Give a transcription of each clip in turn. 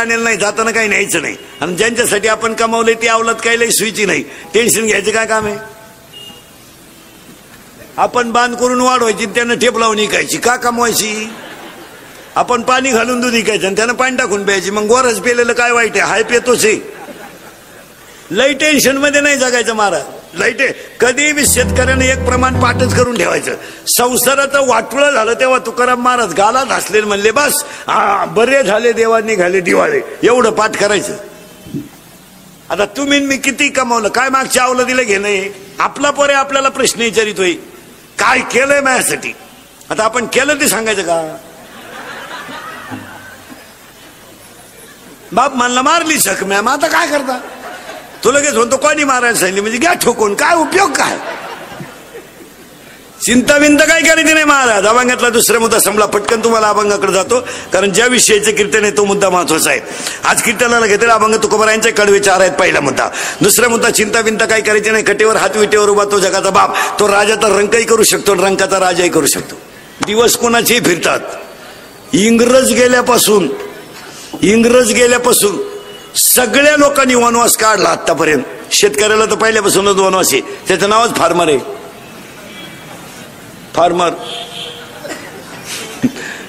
आणलं नाही, जाताना काही न्यायचं नाही. आणि ज्यांच्यासाठी आपण कमावले ती अवलाद काही लई सुईची नाही. टेन्शन घ्यायचं काय काम आहे? आपण बांध करून वाढवायची, त्यांना ठेप लावून विकायची. का कमवायची? आपण पाणी घालून दूध विकायचं आणि त्यांना पाणी टाकून प्यायची. मग गोरच पेलेलं काय वाईट आहे? हाय पेतोच आहे. लई टेन्शन मध्ये नाही जगायचं महाराज. लाईट कधी शेतकऱ्याने एक प्रमाण पाठच करून ठेवायचं. संसाराचं वाटुळं झालं तेव्हा तुकाराम महाराज गाला घासले, म्हणले बस बरे झाले देवा निघाले दिवाळे, एवढं पाठ करायचं. आता तुम्ही मी किती कमावलं, काय मागच्या आवलं दिलं घेणं? आपला पोरे आपल्याला प्रश्न विचारितोय, काय केलंय माझ्यासाठी? आता आपण केलं ते सांगायचं का? बाप म्हणला मारली शक मॅम, आता काय करता? तो लगेच म्हणतो कोणी मारायला सांगितली, म्हणजे घ्या ठोकून, काय उपयोग काय? चिंता विंता काय करायची नाही महाराज. अभंगातला दुसरा मुद्दा संपला. पटकन तुम्हाला अभंगाकडे जातो, कारण ज्या विषयाचे कीर्तन आहे तो मुद्दा महत्वाचा आहे. आज कीर्तनाला घेतलेला अभंग तुकोबारायांचे कडवे चार आहेत. पहिला मुद्दा. दुसरा मुद्दा, चिंता विंता काय करायची नाही. कटेवर हात विटेवर उभा तो जगाचा बाप. तो राजाचा रंकही करू शकतो, रंकाचा राजाही करू शकतो. दिवस कोणाचेही फिरतात. इंग्रज गेल्यापासून सगळ्या लोकांनी वनवास काढला आतापर्यंत. शेतकऱ्याला तर पहिल्यापासूनच वनवास आहे, त्याचं नावच फार्मर आहे. फार्मर.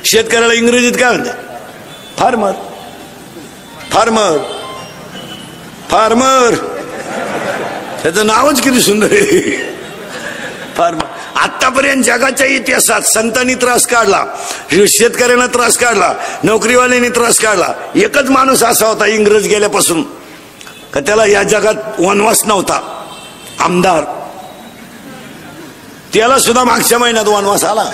शेतकऱ्याला इंग्रजीत काय म्हणतात? फार्मर. फार्मर फार्मर त्याचं नावच किती सुंदर आहे, फार्मर. आतापर्यंत जगाच्या इतिहासात संतांनी त्रास काढला, शेतकऱ्यांना त्रास काढला, नोकरीवाल्यांनी त्रास काढला. एकच माणूस असा होता इंग्रज गेल्यापासून का त्याला या जगात वनवास नव्हता, आमदार. त्याला सुद्धा मागच्या महिन्यात वनवास आला.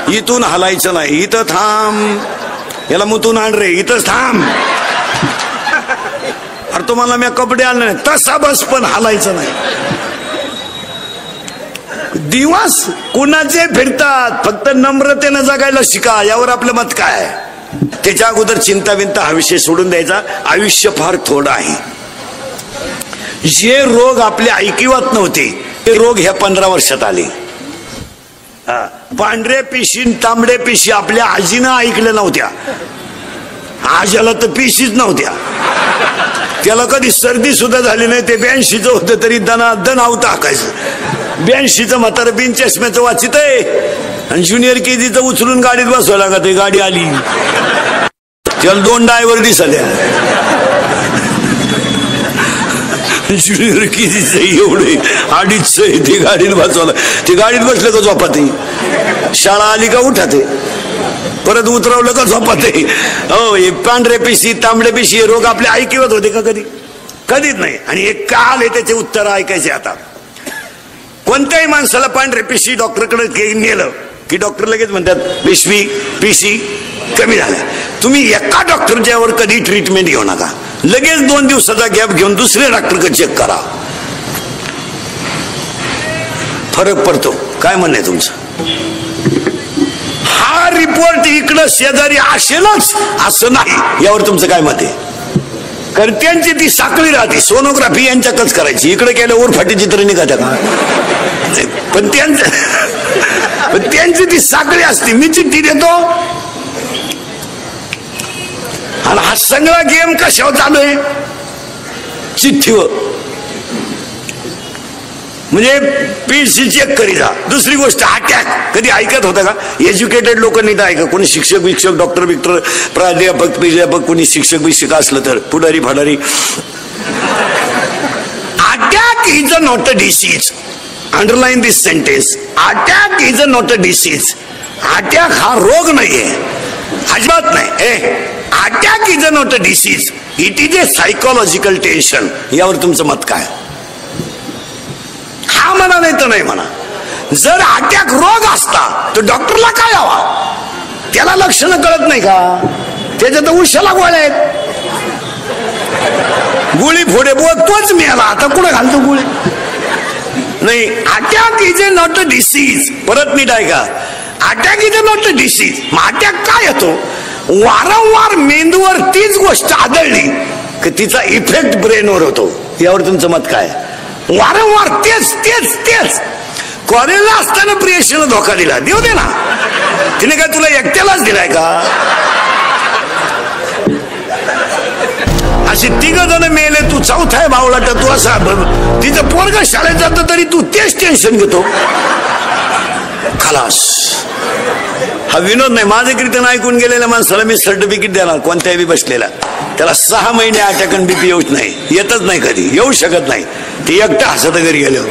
इथून हलायचं नाही, इथं थांब, याला मुतून आण रे, इथंच थांब. अरे तुम्हाला मी कपडे आणले नाही, तसा बस पण हलायचं नाही. दिवस कुणाचे फिरतात, फक्त नम्रतेनं जगायला शिका. यावर आपलं मत काय? त्याच्या अगोदर चिंता विंता हा विषय सोडून द्यायचा. आयुष्य फार थोडं आहे. जे रोग आपल्या ऐकिवात नव्हते ते रोग ह्या 15 वर्षात आले. पांढरे पिशी तांबडे पिशी आपल्या आजीनं ऐकल्या नव्हत्या. आज्याला तर पिशीच नव्हत्या, त्याला कधी सर्दी सुद्धा झाली नाही. ते 82चं होतं तरी दन आवतं हाकायचं. 82चं म्हातारं बिन चष्म्याचं वाचित आहे, आणि ज्युनियर केजीचं उचलून गाडीत बसवायला लागत. गाडी आली त्याला 2 ड्रायव्हर दिसल्या. ज्युनियर केजीचं एवढे 2.5 ते गाडीत बसवलं. ते गाडीत बसलं का झोपाते, शाळा आली का उठाते, परत उतरवलं का झोपाते. हो, हे पांढरे पिशी तांबडे पिशी हे रोग आपले ऐकिवत होते का? कधीच नाही. आणि एक काल आहे त्याचे उत्तर ऐकायचे. आता कोणत्याही माणसाला पांढरे पिशी डॉक्टरकडे नेलं की डॉक्टर लगेच म्हणतात पिशी कमी झाल्या. तुम्ही एका डॉक्टरच्यावर कधी ट्रीटमेंट घेऊ नका. लगेच 2 दिवसाचा गॅप घेऊन दुसऱ्या डॉक्टरकडे चेक करा, फरक पडतो. काय म्हणणं आहे तुमचं? हा रिपोर्ट इकडं शेजारी असेलच असं नाही, यावर तुमचं काय मत आहे? कर्त्यांची ती साखळी राहते. सोनोग्राफी यांच्याकच करायची, इकडे केल्या उरफाटी चित्र निघाल्या का? पण त्यांची ती साखळी असते. मी चिठ्ठी देतो आणि हा सगळा गेम कशावर चालू आहे? चिठ्ठीवर. म्हणजे पीसी चेक करी जा. दुसरी गोष्ट, अटॅक कधी ऐकत होता का? एज्युकेटेड लोकांनी तर ऐका. कोणी शिक्षक डॉक्टर बिक्टर प्राध्यापक कोणी शिक्षक असलं तर पुढारी फाडारी. Attack is a not a disease. Underline this sentence. Attack is a not a disease. Attack हा रोग नाहीये, अजिबात नाही. Attack is a not a disease, it is a psychological tension. यावर तुमचं मत काय? हा म्हणा, नाही तर नाही म्हणा. जर अटॅक रोग असता तर डॉक्टरला काय हवा? त्याला लक्षणं कळत नाही का? त्याच्यात उशाला गोळ्या आहेत, गोळी फोडे तोच मिळाला. आता कुठं घालतो गोळी? नाही. Attack is a not a disease. परत नीट ऐका. Attack is a not a disease. मग अटॅक काय येतो? वारंवार मेंदूवर तीच गोष्ट आढळली की तिचा इफेक्ट ब्रेनवर होतो. यावर तुमचं मत काय? वारंवार तेच तेच तेच. कॉलेजला असताना प्रियशीला धोका दिला, देऊ दे ना. तिने काय तुला एकट्यालाच दिलाय का? अशी 3 जण मेले, तू चौथा आहे बावळाटा. तू असा तिचं पोरग शाळेत जातं तरी तू तेच टेन्शन घेतो. खलास. हा विनोद नाही. माझे कीर्तन ऐकून गेलेल्या माणसाला मी सर्टिफिकेट देणार कोणत्याही बसलेला. त्याला 6 महिने अटॅक आणि BP येऊच नाही, येतच नाही, कधी येऊ शकत नाही. ते एकटं हसत घरी गेलो.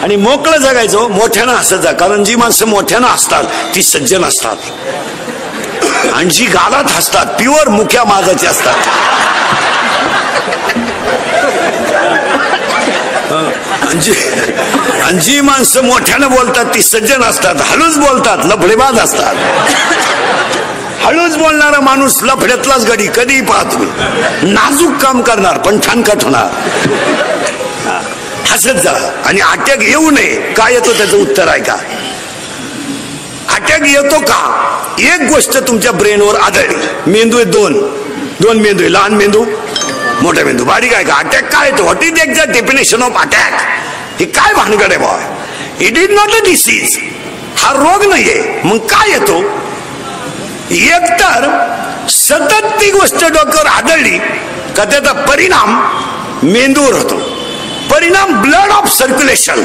आणि मोकळं जगायचो, मोठ्यानं हसत जा. कारण जी माणसं मोठ्यानं हसतात ती सज्जन असतात, आणि जी गालात हसतात प्युअर मुख्या माझाचे असतात. आणि जी माणसं मोठ्यानं बोलतात ती सज्जन असतात, हळूच बोलतात लफडेबाज असतात. हळूच बोलणारा माणूस लफड्यातलाच गडी कधीही पाहत तुम्ही. नाजूक काम करणार पण ठणकट होणार. हसत जा. आणि अटॅक येऊ नये का येतो त्याचं उत्तर आहे का? अटॅक येतो का? एक गोष्ट तुमच्या ब्रेनवर आदळली. मेंदू आहे दोन मेंदू आहे, लहान मेंदू मोठा मेंदू. बारीक आहे का? अटॅक काय येतो? What is the exact definition of attack? हे काय भानगड आहे boy? It is not a disease. हा रोग नाहीये. मग काय येतो? एकतर सतत ती गोष्ट डोक्यावर आदळली का त्याचा परिणाम मेंदूवर होतो. परिणाम ब्लड ऑफ सर्क्युलेशन,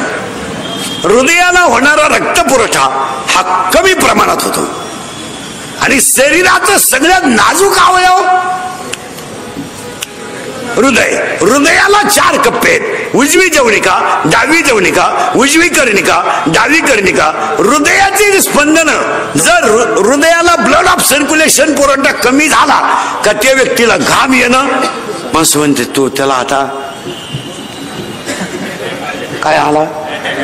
हृदयाला होणारा रक्तपुरवठा हा कमी प्रमाणात होतो. आणि शरीराचं सगळ्यात नाजूक अवयव हृदय. हृदयाला 4 कप्पे आहेत. उजवी जवनिका, डावी जवनिका, उजवी कर्णिका, डावी कर्णिका. हृदयाची स्पंदन जर हृदयाला ब्लड ऑफ सर्क्युलेशन पुरवठा कमी झाला का त्या व्यक्तीला घाम येणं. माणसं म्हणते तो त्याला आता काय आला?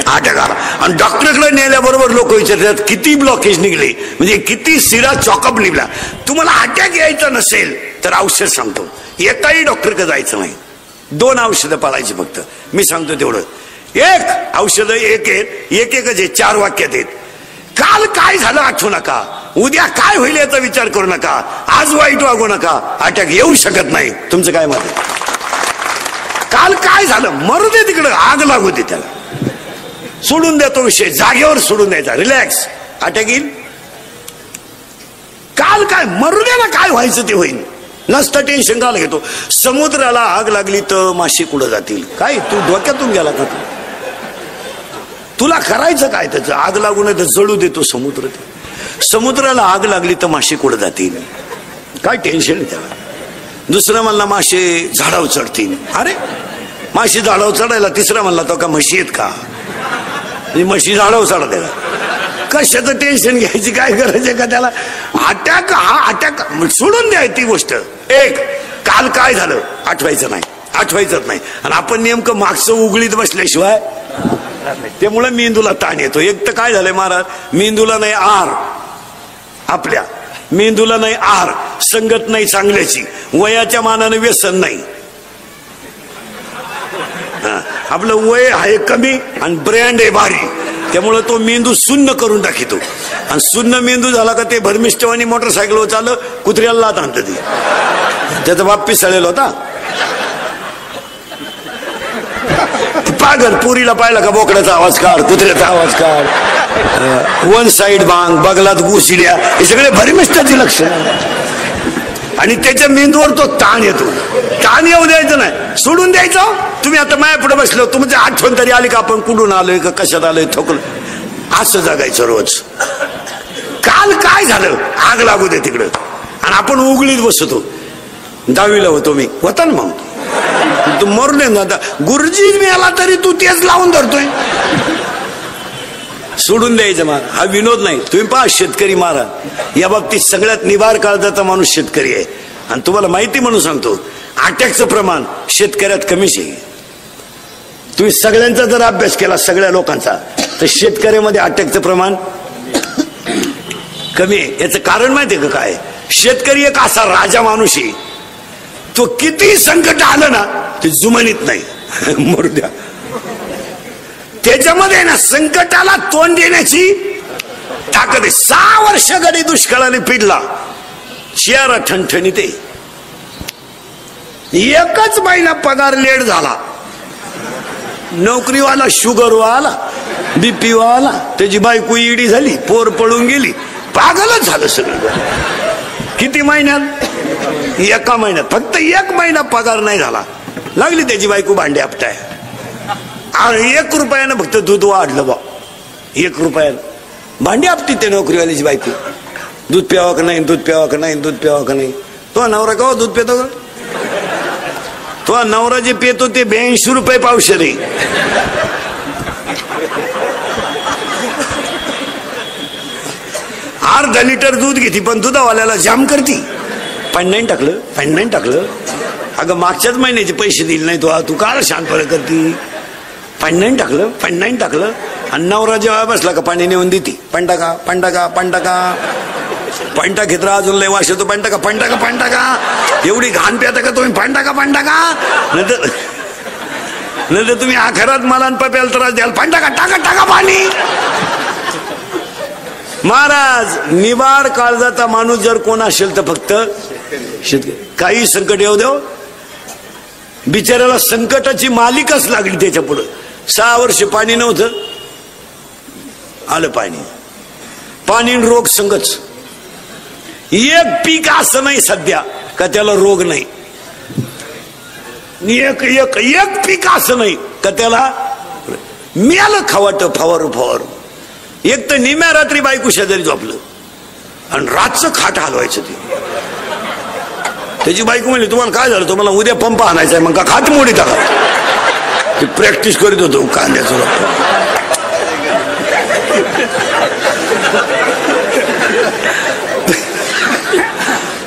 अटॅक आला. आणि डॉक्टरकडे नेल्याबरोबर लोक विचारतात किती ब्लॉकेज निघले, म्हणजे किती शिरा चॉकअप निघला. तुम्हाला अटॅक यायचा नसेल तर औषध सांगतो. एकाही डॉक्टरकडे जायचं नाही. 2 औषधं पाळायची फक्त. मी सांगतो तेवढं. एक औषध एकच 4 वाक्यात आहेत. काल काय झालं आठवू नका, उद्या काय होईल याचा विचार करू नका, आज वाईट वागू नका. अटॅक येऊ शकत नाही. तुमचं काय मत आहे? काल काय झालं मरू दे, तिकडं आग लागू दे, त्याला सोडून देतो विषय, जागेवर सोडून द्यायचा, रिलॅक्स. अटॅक येईल. काल काय मरू दे ना, काय व्हायचं ते होईल. नसतं टेन्शन काल घेतो. समुद्राला आग लागली तर मासे कुठं जातील? काय तू डोक्यातून गेला का? तुला करायचं काय? त्याचं आग लागू नये तर जळू देतो समुद्र. समुद्राला आग लागली तर मासे कुठं जातील? काय टेन्शन त्याला. दुसरा म्हणला मासे झाडावर चढतील. अरे माशी झाडावर चढायला. तिसरा म्हणला तो का म्हशी आहेत का? म्हशी झाडावर चढायला. कशाचं टेन्शन घ्यायची काय गरज आहे का त्याला? अटॅक हा अटॅक सोडून द्या ती गोष्ट. एक काल काय झालं आठवायचं नाही, आठवायचंच नाही. आणि आपण नेमकं मागचं उघडीत बसल्याशिवाय त्यामुळे मेंदूला ताण येतो. एक तर काय झालंय महाराज, मेंदूला नाही आर, आपल्या मेंदूला नाही आर, संगत नाही चांगल्याची, वयाच्या मानाने व्यसन नाही. आपलं वय आहे कमी आणि ब्रँड आहे भारी, त्यामुळे तो मेंदू शून्य करून टाकितो. आणि शून्य मेंदू झाला का ते भरमिष्टवानी मोटरसायकलवर चाललं, कुत्र्याला लात आणतं ते. त्याचा बाप पिसाळलेला होता. पागल पुरीला पाहिला का बोकड्याचा आवाज काढ, कुत्र्याचा आवाज काढ, वन साइड बांग, बगलात घुसड्या, हे सगळे भरमिष्टाची लक्षण. आणि त्याच्या मेंदूवर तो ताण येतो. ताण येऊ द्यायचं नाही, सोडून द्यायचं. तुम्ही आता माया पुढे बसलो, तुमची आठवण तरी आली का आपण कुठून आलोय का कशात आलोय, थोकलं. असं जगायचं रोज. काल काय झालं आग लागू दे तिकडं, आणि आपण उघडीत बसतो. 10वीला होतो मी, होता ना मग तू मरू दे ना. गुरुजी मिळाला तरी तू तेच लावून धरतोय. सोडून द्यायचं मग. हा विनोद नाही. तुम्ही पहा शेतकरी महाराज, या बाबतीत सगळ्यात निभार काळजाचा माणूस शेतकरी आहे. आणि तुम्हाला माहिती म्हणून सांगतो, अटॅकचं प्रमाण शेतकऱ्यात कमीच आहे. तुम्ही सगळ्यांचा जर अभ्यास केला, सगळ्या लोकांचा, तर शेतकऱ्यामध्ये अटॅकचं प्रमाण कमी आहे. याचं कारण माहितीये का काय? शेतकरी एक असा राजा माणूस आहे, तो किती संकट आलं ना ते जुमानीत नाही. मरू द्या. त्याच्यामध्ये ना संकटाला तोंड देण्याची ताकद आहे. 6 वर्ष गडी दुष्काळाने पिडला, चेहरा ठणठणीत आहे. एकच महिना पगार लेट झाला, नोकरीवाला शुगरवाला, BP वाला, त्याची बायको ईडी झाली, पोर पळून गेली, पागलच झालं सगळं. किती महिन्यात? एका महिन्यात. फक्त 1 महिना पगार नाही झाला, लागली त्याची बायको भांडे आपटाय. 1 रुपयानं फक्त दूध वाढलं बा, 1 रुपयानं भांडी आपटी ते नोकरीवाल्याची बायको. दूध प्यावा का नाही, दूध प्यावा का नाही, दूध प्यावा का नाही. तो नवरा का दूध पितो का? तो नवरा जे पितो ते 82 रुपये पावशेर आहे. अर्धा लिटर दूध घेते पण दुधावाल्याला जाम करती. पाणी टाकलं, पाणी टाकलं. अगं मागच्याच महिन्याचे पैसे दिले नाही तू काळ शांतपणे करती. पाणी टाकलं, पाणी टाकलं. आणि नवरा जेव्हा बसला का पाणी नेऊन देते. पाणी टाका, पाणी टाका, पाणी टाका. पाणी टाकीत राहा, अजून लय वाश येतो. पाणी टाका, पाणी टाका, पाणी टाका. एवढी घाण प्याता का तुम्ही? पाणी टाका, पाणी टाका. नंतर तुम्ही आखरात मला पप्याला त्रास द्याल. पाणी टाका, टाका, टाका पाणी. महाराज, निवार काळजाचा माणूस जर कोण असेल तर फक्त शेतकरी. काही संकट येऊ देव, बिचाऱ्याला संकटाची मालिकच लागली. त्याच्या पुढे 6 वर्ष पाणी नव्हतं, आलं पाणी. पाणी रोग संगच. एक पीक असं नाही सध्या का त्याला रोग नाही. एक एक एक पीक असं नाही का त्याला मिळालं खावाट फवारू फवारू. एक तर निम्या रात्री बायको शेजारी झोपलं आणि रातचं खाट हलवायचं. त्याची बायको म्हणली, तुम्हाला काय झालं? तुम्हाला उद्या पंप आणायचा आहे. मग का खाट मोडी टाका. ते प्रॅक्टिस करीत होतो कांद्याचं.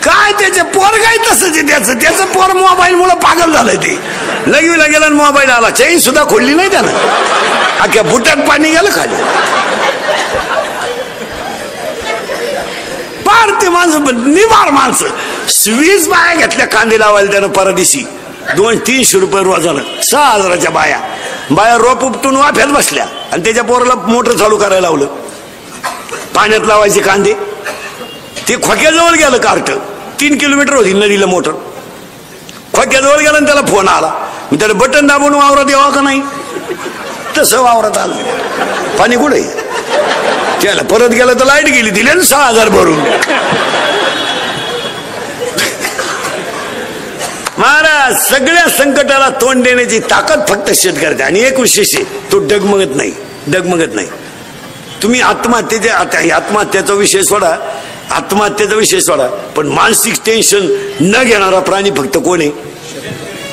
काय त्याचे पोर काय तसंच आहे. त्याचं पोर मोबाईल मुळे पागल झालंय. ते लगीला गेला मोबाईल आला, चैन सुद्धा खोलली नाही त्यानं. अख्या बुटात पाणी गेलं खाली. पार ते माणसं निवार माणसं. 20 बाया घेतल्या कांदे लावायला त्यानं परदेशी. 200-300 रुपये रोजानं. 6000च्या बाया रोप उपटून वाफ्यात बसल्या आणि त्याच्या पोराला मोटर चालू करायला लावलं. पाण्यात लावायचे कांदे. ते खोक्याजवळ गेलं कार्ट. 3 किलोमीटर होती नदीला मोटर. खोक्याजवळ गेला आणि त्याला फोन आला. मी त्याला बटन दाबून वावरात यावा का नाही, तसं वावरात आलं. पाणी कुठे? त्याला परत गेलं तर लाईट गेली. दिले ना 6000 भरून. महाराज, सगळ्या संकटाला तोंड देण्याची ताकद फक्त शेतकऱ्याची. आणि एक विशेष आहे, तो डगमगत नाही. डगमगत नाही. तुम्ही आत्महत्याचा विषय सोडा, आत्महत्याचा विषय सोडा, पण मानसिक टेन्शन न घेणारा प्राणी फक्त कोण आहे?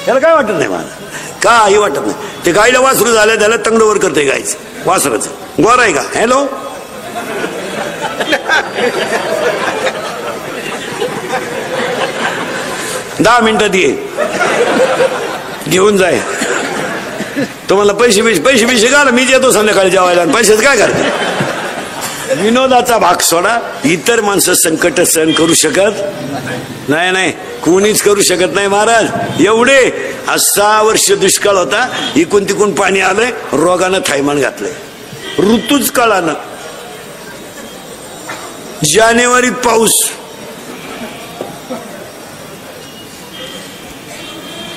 त्याला काय वाटत नाही मला, काही वाटत नाही. ते गायला वासरू झाल्या झाल्या तंगडवर करते गायचं. वासराचं गोर आहे का? हॅलो, दहा मिनिटात ये, घेऊन जाय. तुम्हाला पैसे घाला, मी येतो संध्याकाळी जेवायला. पैशाच काय करते? विनोदाचा भाग सोडा. इतर माणसं संकट सहन करू शकत नाही. कोणीच करू शकत नाही महाराज. एवढे 6 वर्ष दुष्काळ होता. इकून तिकून पाणी आलंय. रोगानं थायमान घातलंय. ऋतूच काळानं. जानेवारीत पाऊस,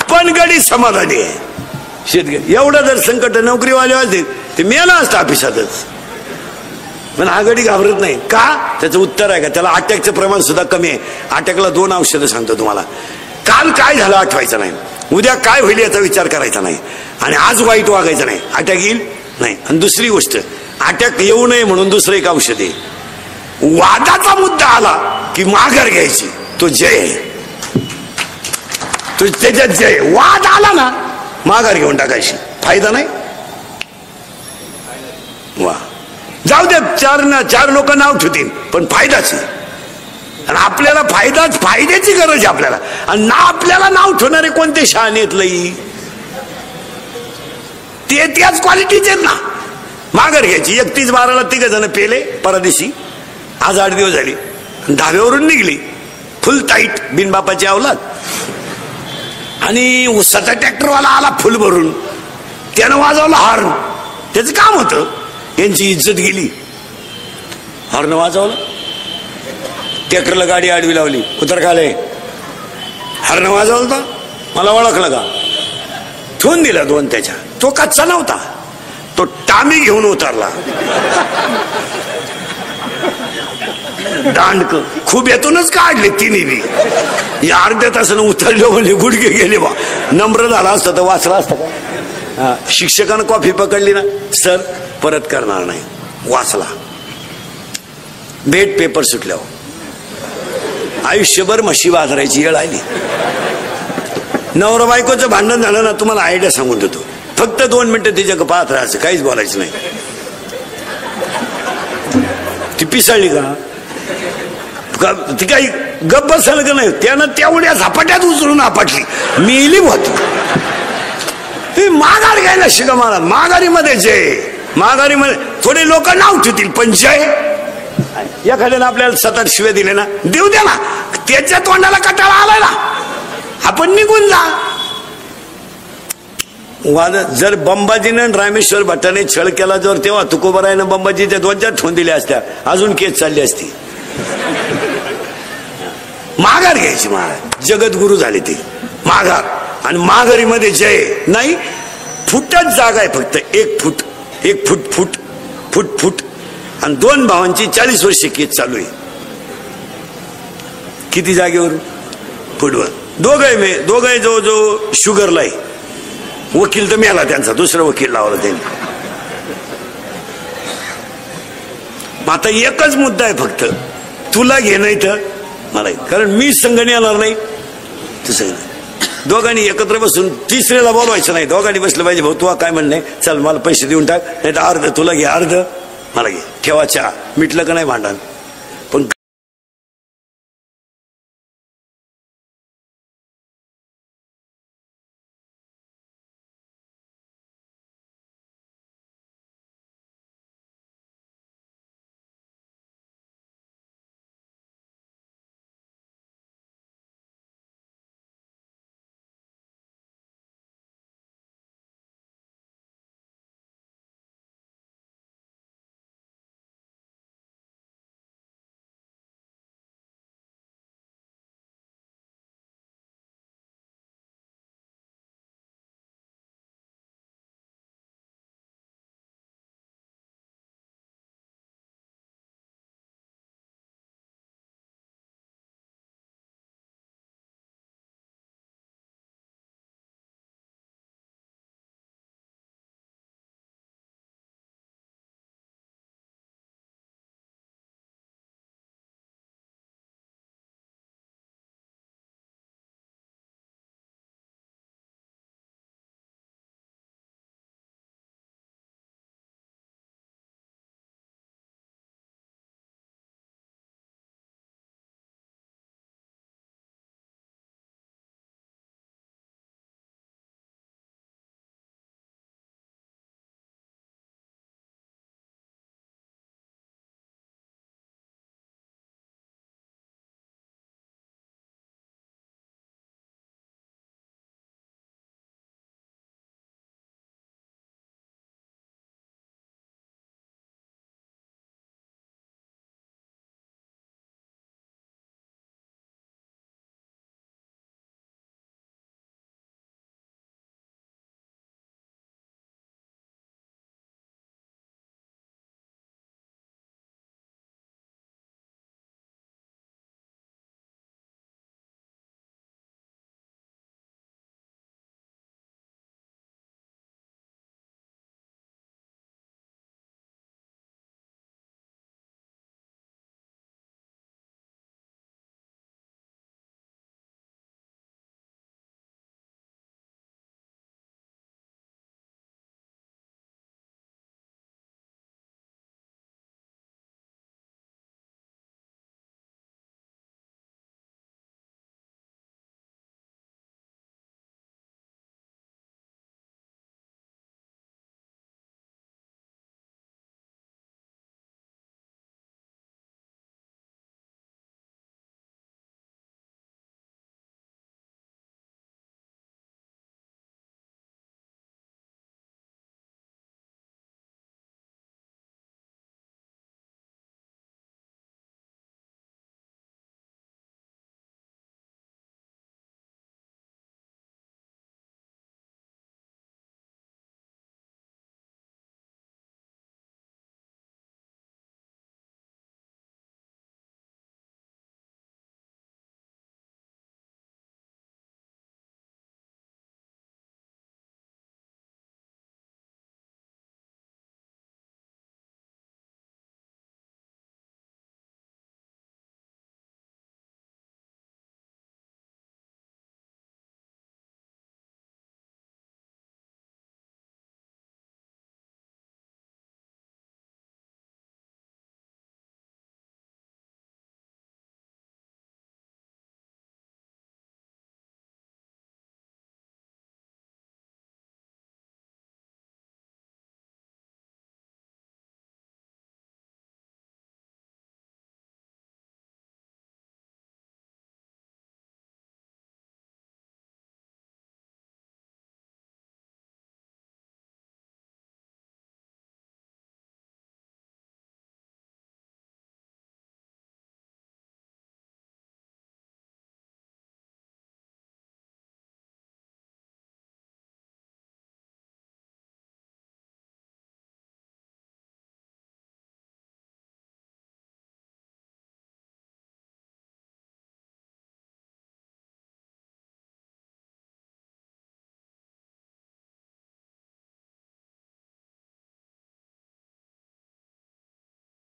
पण गडी समाधानी आहे शेतकरी. एवढं जर संकट नोकरीवाले असते ते मेला असतं ऑफिसातच. पण हा गडी घाबरत नाही का? त्याचं उत्तर आहे का? त्याला अटॅकचं प्रमाण सुद्धा कमी आहे. अटॅकला 2 औषधं सांगतो तुम्हाला. काल काय झालं आठवायचं नाही, उद्या काय होईल याचा विचार करायचा नाही, आणि आज वाईट वागायचं नाही. अटॅक येईल नाही. आणि दुसरी गोष्ट, अटॅक येऊ नये म्हणून दुसरं एक औषध आहे. वादाचा मुद्दा आला की माघार घ्यायची. तो जय आहे. तो त्याच्यात जय. वाद आला ना, माघार घेऊन टाकायची. फायदा नाही. वा, जाऊ दे, 4 लोक नाव ठेवतील, पण फायदाच आहे. आणि आपल्याला फायद्याची गरज आहे आपल्याला. आणि ना आपल्याला नाव ठेवणारे कोणते शहाणे आहेत लई, ते त्याच क्वालिटीचे आहेत ना. माघार घ्यायची. 31/12ला 3 जण पेले परदेशी. आज 8 दिवस झाले. धाब्यावरून निघली फुल टाईट बिनबापाची अवलाद. आणि उसाचा ट्रॅक्टरवाला आला फुल भरून. त्यानं वाजवला हॉर्न. त्याचं काम होतं. यांची इज्जत गेली. हॉर्न वाजवलं. ट्रॅक्टरला गाडी आडवी लावली. उतर खाले. हॉर्न वाजवलं. मला ओळखलं का? ठेवून दिला 2 त्याच्या. तो कच्चा नव्हता. तो टामी घेऊन उतरला. दांडक खुब्यातूनच काढले तिने बी. या अर्ध्या तासानं उतरले म्हणजे गुडघे गेले बा. नम्र झाला असतं तर वाचला असतं का? शिक्षकानं कॉफी पकडली ना, सर परत करणार नाही, वाचला. भेट पेपर सुटल्यावर आयुष्यभर म्हशी बाजारायची वेळ आली. नवरा बायकोचं भांडण झालं ना, तुम्हाला आयडिया सांगून देतो. फक्त 2 मिनिटं तिच्याकडे पाहत राहायचं, काहीच बोलायचं नाही. ती पिसाळली का ती काही गप्प बसायला का नाही, त्यानं तेवढ्या झपाट्यात उचलून आपटली, मिली होत. माघार घ्यायला शिका मला. माघारीमध्ये जय, माघारीमध्ये थोडे लोक नाव ठेवतील, पण जय एखाद्यानं आपल्याला 7-8 शिव्या दिले ना, देऊ द्या ना, त्याच्या तोंडाला कटाळा आलाय ना, आपण निघून जा. जर बंबाजीनं रामेश्वर भट्टाने छळ केला जर, तेव्हा तुकोबरायनं बंबाजीच्या 2-4 ठोन दिल्या असत्या, अजून केस चालली असती. माघार घ्यायची. महाराज जगद्गुरु झाले ते. माघार आणि माघारीमध्ये जय नाही. फुटच जागा आहे, फक्त 1 फूट, 1 फूट फूट फूट फूट. आणि 2 भावांची 40 वर्ष केस चालू आहे. किती जागेवर? फुटवर. दोघे जो शुगरला आहे. वकील तर मिळाला त्यांचा, दुसरा वकील लावला त्यांनी. आता एकच मुद्दा आहे फक्त, तुला घे नाही तर मला, कारण मी संघ येणार नाही, तसं नाही. दोघांनी एकत्र बसून तिसऱ्याला बोलवायचं नाही. दोघांनी बसलं पाहिजे, भाऊ तू काय म्हणणे, चल मला पैसे देऊन टाक, नाही तर अर्ध तुला घे, अर्ध मला घे. ठेवा चहा. मिटलं का नाही भांडण?